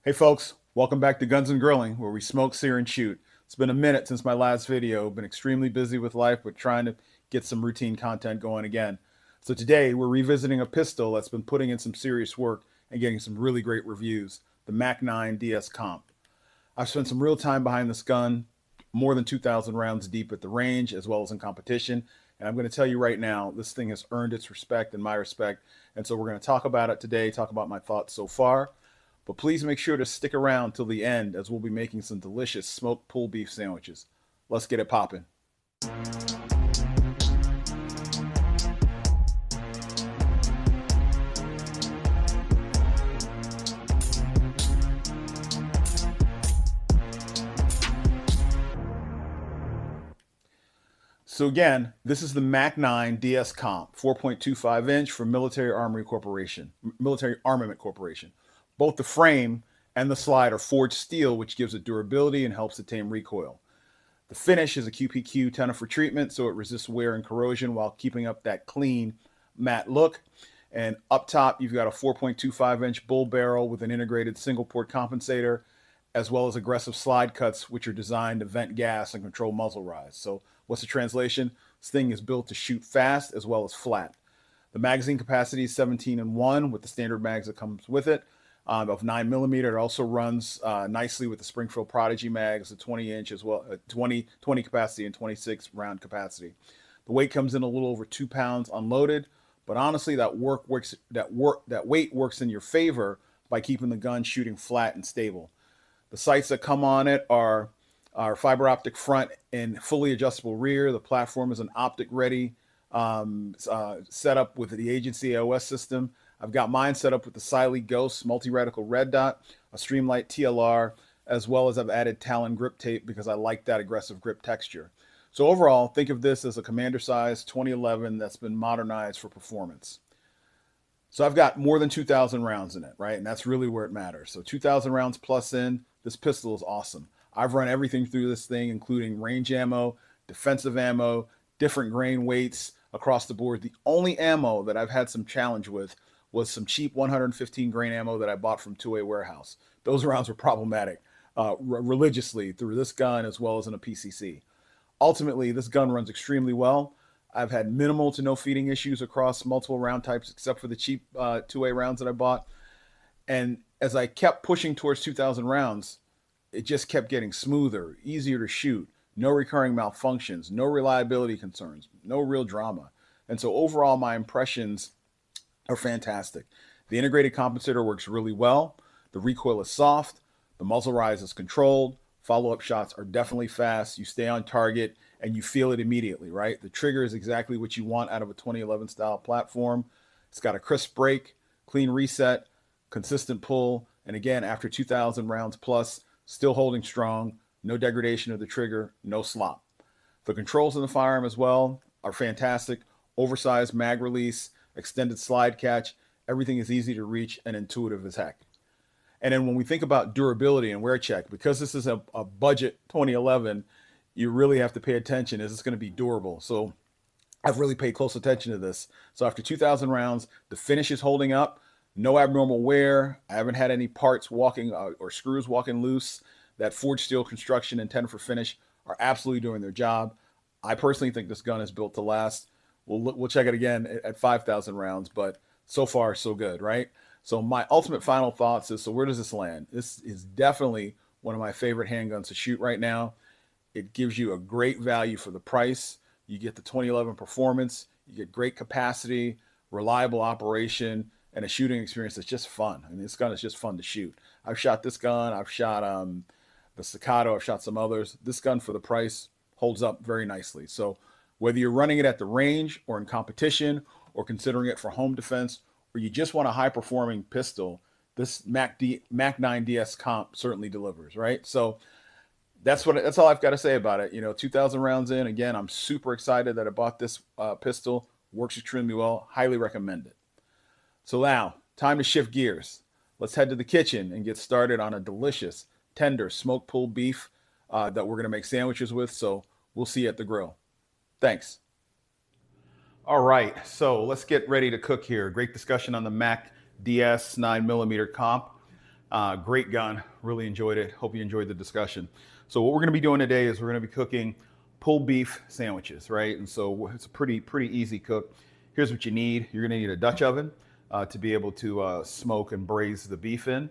Hey folks, welcome back to Guns and Grilling, where we smoke, sear, and shoot. It's been a minute since my last video. Been extremely busy with life, but trying to get some routine content going again. So today we're revisiting a pistol that's been putting in some serious work and getting some really great reviews, the Mac 9 DS Comp. I've spent some real time behind this gun, more than 2,000 rounds deep at the range, as well as in competition. And I'm going to tell you right now, this thing has earned its respect and my respect. And so we're going to talk about it today, talk about my thoughts so far. But please make sure to stick around till the end as we'll be making some delicious smoked pulled beef sandwiches. Let's get it popping. So again, this is the Mac 9 DS Comp, 4.25 inch from Military Armament Corporation. Both the frame and the slide are forged steel, which gives it durability and helps it tame recoil. The finish is a QPQ Tenifer treatment, so it resists wear and corrosion while keeping up that clean, matte look. And up top, you've got a 4.25 inch bull barrel with an integrated single port compensator, as well as aggressive slide cuts, which are designed to vent gas and control muzzle rise. So what's the translation? This thing is built to shoot fast as well as flat. The magazine capacity is 17-1 with the standard mags that comes with it. Of 9mm. It also runs nicely with the Springfield Prodigy mags, the 20 inch as well, 20 capacity and 26 round capacity. The weight comes in a little over 2 pounds unloaded, but honestly, that weight works in your favor by keeping the gun shooting flat and stable. The sights that come on it are fiber optic front and fully adjustable rear. The platform is an optic ready setup with the agency AOS system. I've got mine set up with the Siley Ghost multi-reticle red dot, a Streamlight TLR, as well as I've added Talon grip tape because I like that aggressive grip texture. So overall, think of this as a commander size 2011 that's been modernized for performance. So I've got more than 2,000 rounds in it, right? And that's really where it matters. So 2,000 rounds plus in, this pistol is awesome. I've run everything through this thing, including range ammo, defensive ammo, different grain weights across the board. The only ammo that I've had some challenge with was some cheap 115 grain ammo that I bought from 2A Warehouse. Those rounds were problematic religiously through this gun as well as in a PCC. Ultimately, this gun runs extremely well. I've had minimal to no feeding issues across multiple round types except for the cheap 2A rounds that I bought. And as I kept pushing towards 2,000 rounds, it just kept getting smoother, easier to shoot, no recurring malfunctions, no reliability concerns, no real drama. And so overall, my impressions are fantastic. The integrated compensator works really well. The recoil is soft. The muzzle rise is controlled. Follow-up shots are definitely fast. You stay on target and you feel it immediately, right? The trigger is exactly what you want out of a 2011 style platform. It's got a crisp break, clean reset, consistent pull. And again, after 2,000 rounds plus, still holding strong, no degradation of the trigger, no slop. The controls in the firearm as well are fantastic. Oversized mag release, extended slide catch, everything is easy to reach and intuitive as heck. And then when we think about durability and wear check, because this is a budget 2011, you really have to pay attention. Is this going to be durable? So I've really paid close attention to this. So after 2,000 rounds, the finish is holding up, no abnormal wear. I haven't had any parts walking or screws walking loose. That forged steel construction intended for finish are absolutely doing their job. I personally think this gun is built to last. We'll check it again at 5,000 rounds, but so far so good, right? So my ultimate final thoughts is, so where does this land? This is definitely one of my favorite handguns to shoot right now. It gives you a great value for the price. You get the 2011 performance, you get great capacity, reliable operation, and a shooting experience that's just fun. I mean, this gun is just fun to shoot. I've shot this gun, I've shot the Staccato, I've shot some others. This gun for the price holds up very nicely. So whether you're running it at the range or in competition or considering it for home defense, or you just want a high-performing pistol, this Mac 9 DS Comp certainly delivers, right? So that's all I've got to say about it. You know, 2,000 rounds in, again, I'm super excited that I bought this pistol. Works extremely well. Highly recommend it. So now, time to shift gears. Let's head to the kitchen and get started on a delicious, tender smoked pulled beef that we're going to make sandwiches with. So we'll see you at the grill. Thanks. All right, so let's get ready to cook here. Great discussion on the Mac DS 9mm comp. Great gun. Really enjoyed it. Hope you enjoyed the discussion. So what we're going to be doing today is we're going to be cooking pulled beef sandwiches, right? And so it's a pretty easy cook. Here's what you need. You're going to need a Dutch oven to be able to smoke and braise the beef in.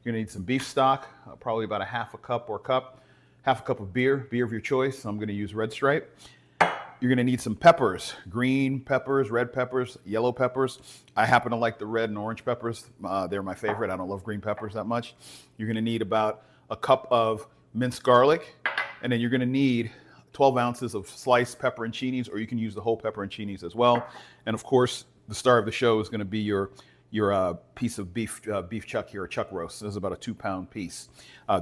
You're going to need some beef stock, probably about a half a cup or a cup. Half a cup of beer of your choice. I'm going to use Red Stripe. You're going to need some peppers, green peppers, red peppers, yellow peppers. I happen to like the red and orange peppers. They're my favorite. I don't love green peppers that much. You're going to need about a cup of minced garlic, and then you're going to need 12 ounces of sliced pepperoncinis, or you can use the whole pepperoncinis as well. And of course, the star of the show is going to be your piece of beef chuck here, a chuck roast. This is about a 2-pound piece.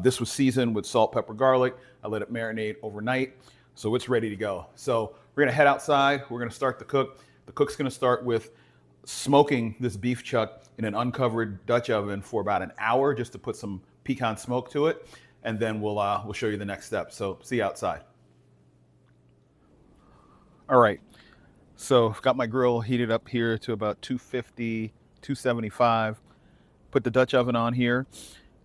This was seasoned with salt, pepper, garlic. I let it marinate overnight, so it's ready to go. So we're gonna head outside. We're gonna start the cook. The cook's gonna start with smoking this beef chuck in an uncovered Dutch oven for about an hour, just to put some pecan smoke to it, and then we'll show you the next step. So see you outside. All right. So I've got my grill heated up here to about 250, 275. Put the Dutch oven on here.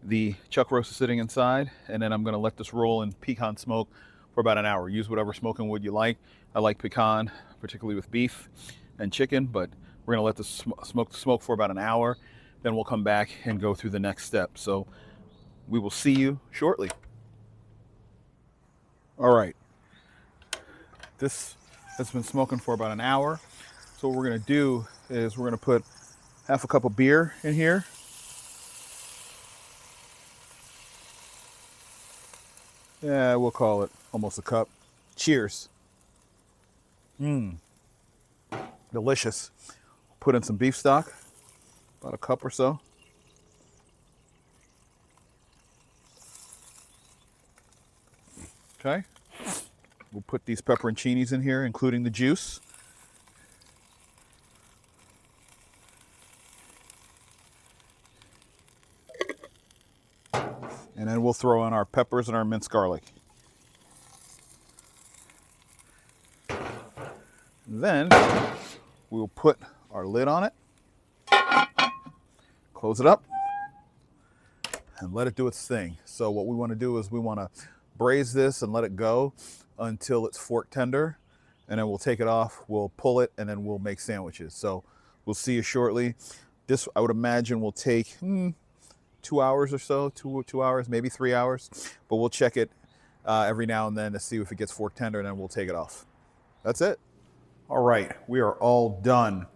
The chuck roast is sitting inside, and then I'm going to let this roll in pecan smoke for about an hour. Use whatever smoking wood you like. I like pecan, particularly with beef and chicken, but we're going to let this smoke for about an hour. Then we'll come back and go through the next step. So we will see you shortly. All right. This has been smoking for about an hour. So what we're going to do is we're going to put half a cup of beer in here. Yeah, we'll call it almost a cup. Cheers. Delicious. Put in some beef stock, about a cup or so. Okay. We'll put these pepperoncinis in here, including the juice. And then we'll throw in our peppers and our minced garlic. Then we'll put our lid on it, close it up, and let it do its thing. So what we want to do is we want to braise this and let it go until it's fork tender, and then we'll take it off, we'll pull it, and then we'll make sandwiches. So we'll see you shortly. This, I would imagine, will take 2 hours or so, two hours, maybe 3 hours, but we'll check it every now and then to see if it gets fork tender, and then we'll take it off. That's it. All right, we are all done.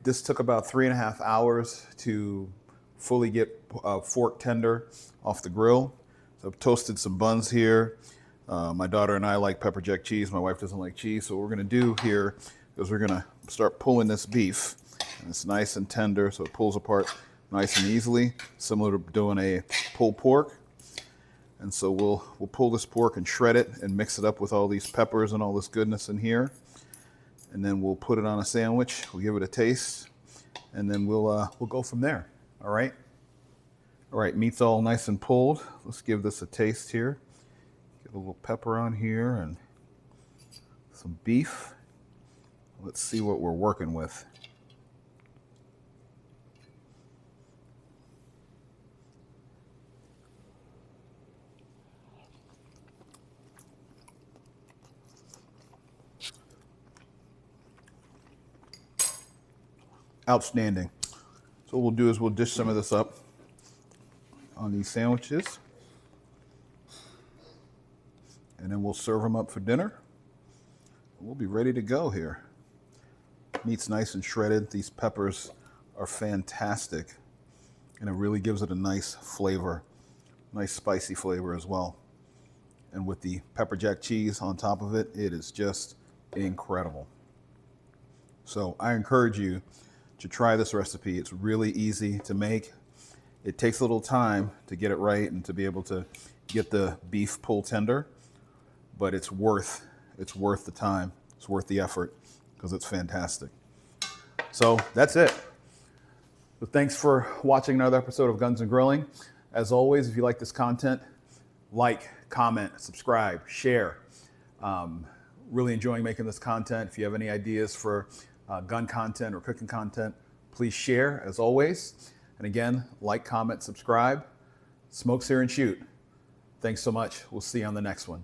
This took about 3.5 hours to fully get fork tender off the grill. So I've toasted some buns here. My daughter and I like pepper jack cheese. My wife doesn't like cheese. So what we're gonna do here is we're gonna start pulling this beef. And it's nice and tender, so it pulls apart nice and easily, similar to doing a pulled pork. And so we'll pull this pork and shred it and mix it up with all these peppers and all this goodness in here. And then we'll put it on a sandwich. We'll give it a taste, and then we'll go from there. All right. All right, meat's all nice and pulled. Let's give this a taste here. Get a little pepper on here and some beef. Let's see what we're working with. Outstanding. So what we'll do is we'll dish some of this up on these sandwiches, and then we'll serve them up for dinner. We'll be ready to go here. Meat's nice and shredded. These peppers are fantastic, and it really gives it a nice flavor, nice spicy flavor as well. And with the pepper jack cheese on top of it, it is just incredible. So I encourage you to try this recipe. It's really easy to make. It takes a little time to get it right and to be able to get the beef pull tender, but it's worth the time. It's worth the effort because it's fantastic. So that's it. So thanks for watching another episode of Guns and Grilling. As always, if you like this content, like, comment, subscribe, share. Really enjoying making this content. If you have any ideas for gun content or cooking content, please share as always. And again, like, comment, subscribe. Smoke, sear, and shoot. Thanks so much. We'll see you on the next one.